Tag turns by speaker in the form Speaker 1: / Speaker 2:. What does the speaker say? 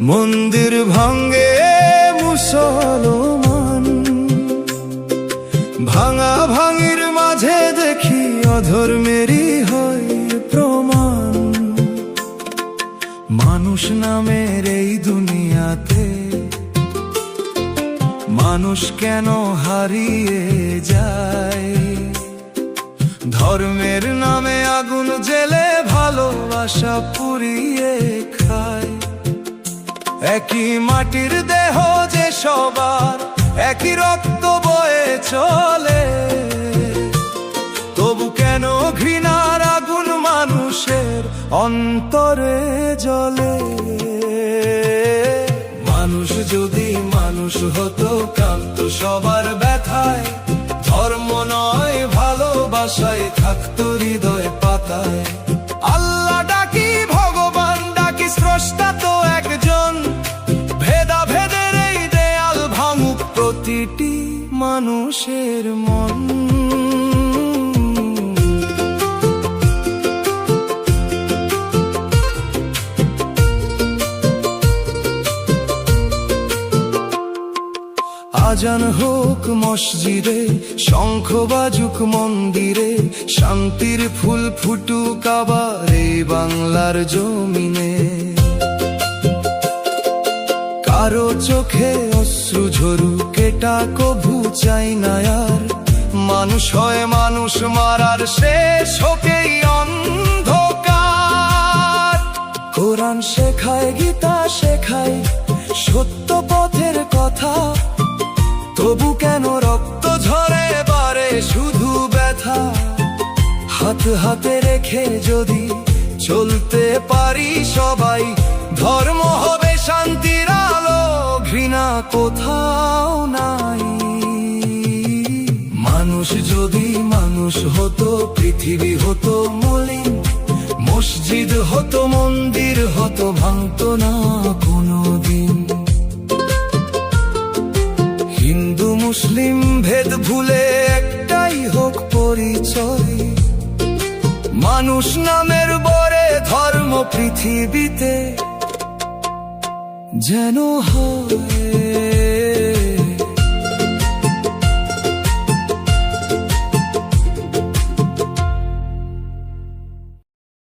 Speaker 1: মন্দির ভাঙ্গে মুসলমান, ভাঙা ভাঙির মাঝে দেখি অধর্মেরই হয় প্রমাণ। মানুষ নামের এই দুনিয়াতে মানুষ কেন হারিয়ে যায়? ধর্মের নামে আগুন জেলে ভালোবাসা পুড়িয়ে খায়। একই মাটির দেহ যে সবার, একই রক্ত বয়ে চলে, তবু কেন ঘৃণার আগুন মানুষের অন্তরে জ্বলে? মানুষ যদি মানুষ হতো, কাঁদতো সবার ব্যথায়, ধর্ম নয় ভালোবাসায় থাকতো হৃদয় পাতায়। আল্লাহ ডাকি, ভগবান ডাকি, স্রষ্টা তো একজন, ভেদাভেদের এই দেয়াল ভাঙুক প্রতিটি মানুষের মন। আজান হোক মসজিদে, শঙ্খ বাজুক মন্দিরে, শান্তির ফুল ফুটুক আবার এই বাংলার জমিনে। কারো চোখে অশ্রু ঝরুক, এটা কভু চাই না আর। মানুষ হয় মানুষ মারার, শেষ হোকেই অন্ধকার। কোরআন শেখায়, গীতা শেখায় সত্য পথের কথা, তবু কেন রক্ত ঝরে বারে শুধু ব্যথা? হাত হাতে রেখে যদি চলতে পারি সবাই, ধর্ম হবে শান্তির আলো, ঘৃণা কোথাও নাই। মানুষ যদি মানুষ হতো, পৃথিবী হতো মলিন, মসজিদ হতো মন্দির হতো, ভাঙতো না কোনোদিন। হিন্দু মুসলিম ভেদ ভুলে একটাই হোক পরিচয়, মানুষ নামের বরে ধর্ম পৃথিবীতে যেন হয়।